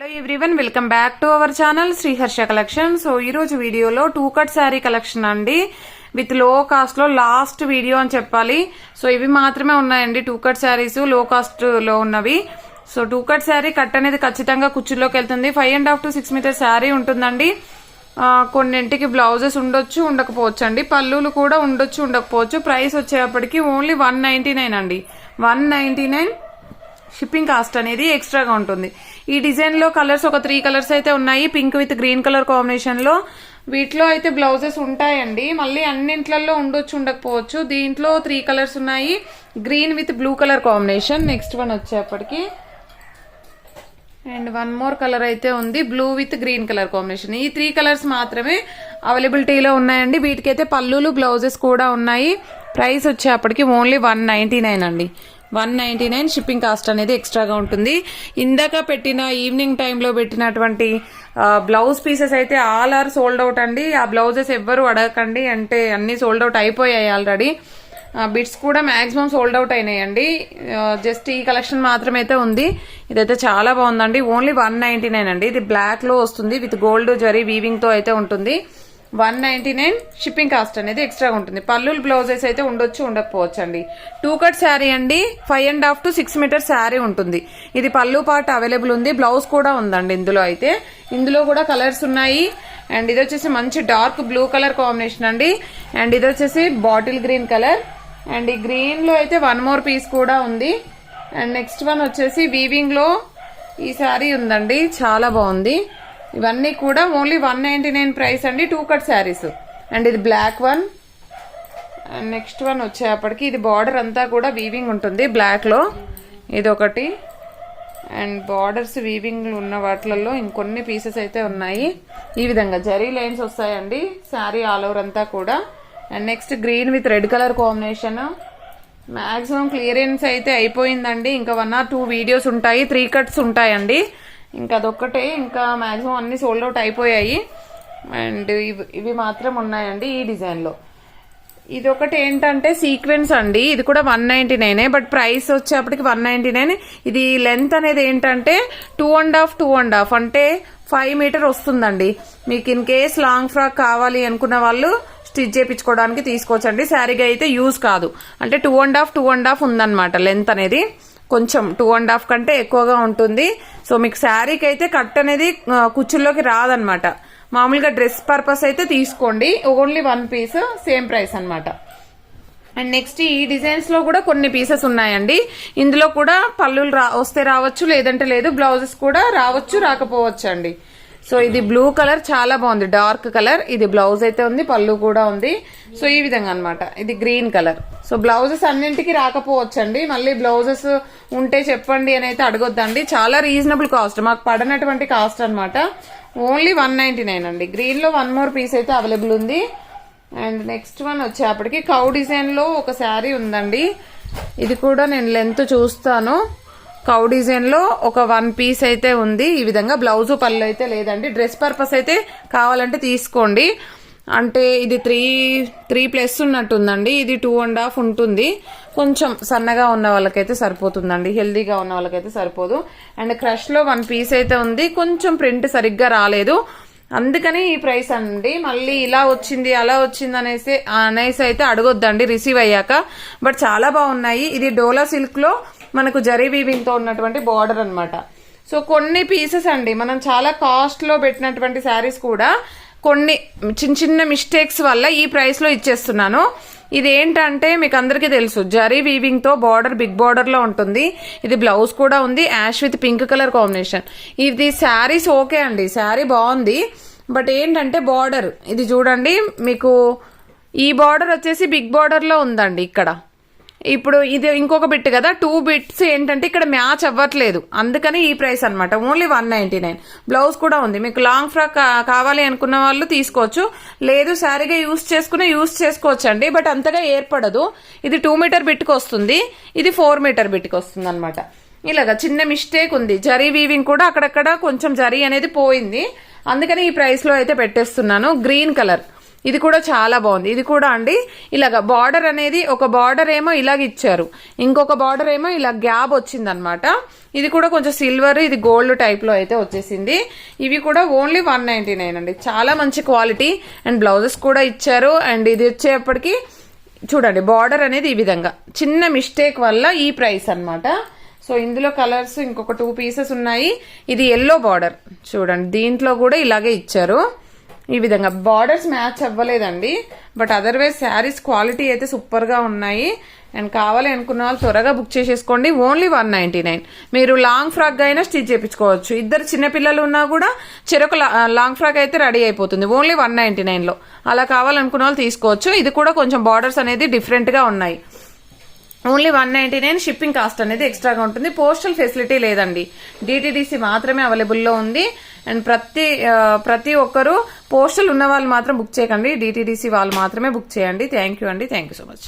Hello everyone, welcome back to our channel Shri Harsha collection. So ఈ రోజు వీడియోలో 2 కట్ శారీ కలెక్షన్ అండి, విత్ లో కాస్ట్ లో లాస్ట్ వీడియో అని చెప్పాలి. సో ఇవి మాత్రమే ఉన్నాయండి 2 కట్ శారీస్ లో కాస్ట్ లో ఉన్నవి. సో 2 కట్ శారీ కట్ అనేది ఖచ్చితంగా కుచ్చుల్లోకి వెళ్తుంది. 5.5 to 6 మీటర్ శారీ ఉంటుందండి. కొన్నింటికి బ్లౌజెస్ ఉండొచ్చు, ఉండకపోవచ్చు అండి. పళ్ళులు కూడా ఉండొచ్చు, ఉండకపోవచ్చు. ప్రైస్ వచ్చేప్పటికి ఓన్లీ 199 అండి. 199 షిప్పింగ్ కాస్ట్ అనేది ఎక్స్ట్రాగా ఉంటుంది. ఈ డిజైన్ లో కలర్స్ ఒక 3 కలర్స్ అయితే ఉన్నాయి. Pink with green colour combination లో. వీటిలో అయితే బ్లౌజెస్ ఉంటాయండి. మళ్ళీ అన్నింట్లలో ఉండొచ్చు, ఉండకపోవచ్చు. దీంట్లో 3 కలర్స్ ఉన్నాయి. Green with blue colour combination. Next one వచ్చేప్పటికి అండ్ 1 మోర్ కలర్ అయితే ఉంది, blue with green colour combination. ఈ 3 కలర్స్ మాత్రమే అవైలబిలిటీలో ఉన్నాయండి. వీటికైతే పళ్ళులు బ్లౌజెస్ కూడా ఉన్నాయి. ప్రైస్ వచ్చేప్పటికి ఓన్లీ 199 అండి. 199 షిప్పింగ్ కాస్ట్ అనేది ఎక్స్ట్రాగా ఉంటుంది. ఇందాక పెట్టిన ఈవినింగ్ టైంలో పెట్టినటువంటి బ్లౌజ్ పీసెస్ అయితే ఆల్ ఆర్ సోల్డ్ అవుట్ అండి. ఆ బ్లౌజెస్ ఎవ్వరు అడగకండి, అంటే అన్ని సోల్డ్ అవుట్ అయిపోయాయి ఆల్రెడీ. బిట్స్ కూడా మాక్సిమం సోల్డ్ అవుట్ అయినాయండి. జస్ట్ ఈ కలెక్షన్ మాత్రమే అయితే ఉంది. ఇదైతే చాలా బాగుందండి. ఓన్లీ 199 అండి. ఇది బ్లాక్ లో వస్తుంది, విత్ గోల్డ్ జరీ వీవింగ్ తో అయితే ఉంటుంది. 199 షిప్పింగ్ కాస్ట్ అనేది ఎక్స్ట్రా ఉంటుంది. పళ్ళులు బ్లౌజెస్ అయితే ఉండొచ్చు, ఉండకపోవచ్చు అండి. 2 కట్ శారీ అండి. 5.5 to 6 మీటర్ శారీ ఉంటుంది. ఇది పళ్ళు పార్ట్ అవైలబుల్ ఉంది, బ్లౌజ్ కూడా ఉందండి ఇందులో అయితే. ఇందులో కూడా కలర్స్ ఉన్నాయి. అండ్ ఇది వచ్చేసి మంచి డార్క్ బ్లూ కలర్ కాంబినేషన్ అండి. అండ్ ఇది వచ్చేసి బాటిల్ గ్రీన్ కలర్. అండ్ ఈ గ్రీన్ లో అయితే 1 మోర్ పీస్ కూడా ఉంది. అండ్ నెక్స్ట్ వన్ వచ్చేసి వీవింగ్ లో ఈ శారీ ఉందండి, చాలా బాగుంది. ఇవన్నీ కూడా ఓన్లీ 199 ప్రైస్ అండి. 2 కట్ శారీస్. అండ్ ఇది black one. And next one వచ్చేప్పటికి ఇది బార్డర్ అంతా కూడా వీవింగ్ ఉంటుంది బ్లాక్ లో. ఇది ఒకటి. అండ్ బార్డర్స్ వీవింగ్ ఉన్న వాటిలలో ఇంకొన్ని పీసెస్ అయితే ఉన్నాయి. ఈ విధంగా జరీ లైన్స్ వస్తాయండి శారీ ఆల్ ఓవర్ అంతా కూడా. And next green with red colour combination. Maximum clearance అయితే అయిపోయిందండి. ఇంకా 1 or 2 వీడియోస్ ఉంటాయి. 3 కట్స్ ఉంటాయండి. ఇంకా అదొక్కటే, ఇంకా మాక్సిమం అన్ని సోల్డ్ అవుట్ అయిపోయాయి. అండ్ ఇవి మాత్రం ఉన్నాయండి ఈ డిజైన్ లో. ఇది ఒకటి ఏంటంటే సీక్వెన్స్ అండి. ఇది కూడా 199, బట్ ప్రైస్ వచ్చేప్పటికి 199. ఇది లెంత్ అనేది ఏంటంటే 2.5 అంటే 5 మీటర్ వస్తుందండి. మీకు ఇన్ కేస్ లాంగ్ ఫ్రాక్ కావాలి అనుకున్న వాళ్ళు స్టిచ్ చేయించుకోవడానికి తీసుకోవచ్చండి. శారీగా అయితే యూజ్ కాదు. అంటే 2.5 ఉందన్నమాట లెంత్ అనేది. కొంచెం 2.5 కంటే ఎక్కువగా ఉంటుంది. సో మీకు శారీకి అయితే కట్ అనేది కుచ్చుల్లోకి రాదనమాట. మామూలుగా డ్రెస్ పర్పస్ అయితే తీసుకోండి. ఓన్లీ 1 పీస్, సేమ్ ప్రైస్ అనమాట. అండ్ నెక్స్ట్ ఈ డిజైన్స్ లో కూడా కొన్ని పీసెస్ ఉన్నాయండి. ఇందులో కూడా పళ్ళులు వస్తే రావచ్చు, లేదంటే లేదు. బ్లౌజెస్ కూడా రావచ్చు, రాకపోవచ్చు అండి. సో ఇది బ్లూ కలర్ చాలా బాగుంది, డార్క్ కలర్. ఇది బ్లౌజ్ అయితే ఉంది, పళ్ళు కూడా ఉంది. సో ఈ విధంగా అనమాట. ఇది గ్రీన్ కలర్. సో బ్లౌజెస్ అన్నింటికి రాకపోవచ్చు అండి. మళ్ళీ బ్లౌజెస్ ఉంటే చెప్పండి అని అయితే అడగొద్దండి. చాలా రీజనబుల్ కాస్ట్, మాకు పడనటువంటి కాస్ట్ అనమాట. ఓన్లీ 199 అండి. గ్రీన్ లో 1 మోర్ పీస్ అయితే అవైలబుల్ ఉంది. అండ్ నెక్స్ట్ వన్ వచ్చేప్పటికి కౌ డిజైన్ లో ఒక శారీ ఉందండి. ఇది కూడా నేను లెంత్ చూస్తాను. కౌ డిజైన్ లో ఒక 1 పీస్ అయితే ఉంది. ఈ విధంగా బ్లౌజ్ పళ్ళు అయితే లేదండి. డ్రెస్ పర్పస్ అయితే కావాలంటే తీసుకోండి. అంటే ఇది 3+ ఉన్నట్టుందండి. ఇది 2.5 ఉంటుంది. కొంచెం సన్నగా ఉన్న వాళ్ళకైతే సరిపోతుందండి, హెల్దీగా ఉన్న వాళ్ళకైతే సరిపోదు. అండ్ క్రష్ లో 1 పీస్ అయితే ఉంది. కొంచెం ప్రింట్ సరిగ్గా రాలేదు, అందుకని ఈ ప్రైస్ అండి. మళ్ళీ ఇలా వచ్చింది అలా వచ్చింది అనేసి అయితే అడగొద్దండి రిసీవ్ అయ్యాక. బట్ చాలా బాగున్నాయి. ఇది డోలా సిల్క్ లో మనకు జరీ వీవింగ్ తో ఉన్నటువంటి బార్డర్ అనమాట. సో కొన్ని పీసెస్ అండి, మనం చాలా కాస్ట్ లో పెట్టినటువంటి శారీస్ కూడా కొన్ని చిన్న మిస్టేక్స్ వల్ల ఈ ప్రైస్ లో ఇచ్చేస్తున్నాను. ఇది ఏంటంటే మీకు అందరికీ తెలుసు, జరీ వీవింగ్ తో బార్డర్ బిగ్ బార్డర్ లో ఉంటుంది. ఇది బ్లౌజ్ కూడా ఉంది, ash with pink colour combination. ఇది శారీస్ ఓకే అండి, శారీ బాగుంది. బట్ ఏంటంటే బార్డర్ ఇది చూడండి, మీకు ఈ బార్డర్ వచ్చేసి బిగ్ బార్డర్ లో ఉందండి. ఇక్కడ ఇప్పుడు ఇది ఇంకొక బిట్ కదా, 2 బిట్స్ ఏంటంటే ఇక్కడ మ్యాచ్ అవ్వట్లేదు, అందుకని ఈ ప్రైస్ అనమాట. ఓన్లీ 199. బ్లౌజ్ కూడా ఉంది. మీకు లాంగ్ ఫ్రాక్ కావాలి అనుకున్న వాళ్ళు తీసుకోవచ్చు, లేదు శారీగా యూజ్ చేసుకోవచ్చు అండి. బట్ అంతగా ఏర్పడదు. ఇది 2 మీటర్ బిట్కి వస్తుంది, ఇది 4 మీటర్ బిట్కి వస్తుంది అనమాట. ఇలాగా చిన్న మిస్టేక్ ఉంది. జరీ వీవింగ్ కూడా అక్కడక్కడ కొంచెం జరీ అనేది పోయింది, అందుకని ఈ ప్రైస్ లో అయితే పెట్టేస్తున్నాను. గ్రీన్ కలర్, ఇది కూడా చాలా బాగుంది. ఇది కూడా అండి ఇలాగ బార్డర్ అనేది ఒక బార్డర్ ఏమో ఇలాగ ఇచ్చారు, ఇంకొక బార్డర్ ఏమో ఇలా గ్యాప్ వచ్చింది అనమాట. ఇది కూడా కొంచెం సిల్వర్, ఇది గోల్డ్ టైప్ లో అయితే వచ్చేసింది. ఇవి కూడా ఓన్లీ 199 అండి. చాలా మంచి క్వాలిటీ అండ్ బ్లౌజెస్ కూడా ఇచ్చారు. అండ్ ఇది వచ్చేప్పటికి చూడండి బార్డర్ అనేది ఈ విధంగా చిన్న మిస్టేక్ వల్ల ఈ ప్రైస్ అన్నమాట. సో ఇందులో కలర్స్ ఇంకొక 2 పీసెస్ ఉన్నాయి. ఇది ఎల్లో బార్డర్ చూడండి, దీంట్లో కూడా ఇలాగే ఇచ్చారు. ఈ విధంగా బార్డర్స్ మ్యాచ్ అవ్వలేదండి, బట్ అదర్వైజ్ శారీస్ క్వాలిటీ అయితే సూపర్ గా ఉన్నాయి. అండ్ కావాలి అనుకున్న వాళ్ళు త్వరగా బుక్ చేసేసుకోండి. ఓన్లీ 199. మీరు లాంగ్ ఫ్రాక్ అయినా స్టిచ్ చేయించుకోవచ్చు. ఇద్దరు చిన్నపిల్లలు ఉన్నా కూడా చెరొక లాంగ్ ఫ్రాక్ అయితే రెడీ అయిపోతుంది ఓన్లీ 199 లో. అలా కావాలనుకున్న వాళ్ళు తీసుకోవచ్చు. ఇది కూడా కొంచెం బార్డర్స్ అనేది డిఫరెంట్ గా ఉన్నాయి. ఓన్లీ 199. షిప్పింగ్ కాస్ట్ అనేది ఎక్స్ట్రాగా ఉంటుంది. పోస్టల్ ఫెసిలిటీ లేదండి, డిటిడిసి మాత్రమే అవైలబుల్లో ఉంది. అండ్ ప్రతి ఒక్కరు పోస్టల్ ఉన్న వాళ్ళు మాత్రం బుక్ చేయకండి, డిటిడిసి వాళ్ళు మాత్రమే బుక్ చేయండి. థ్యాంక్ యూ అండి, థ్యాంక్ యూ సో మచ్.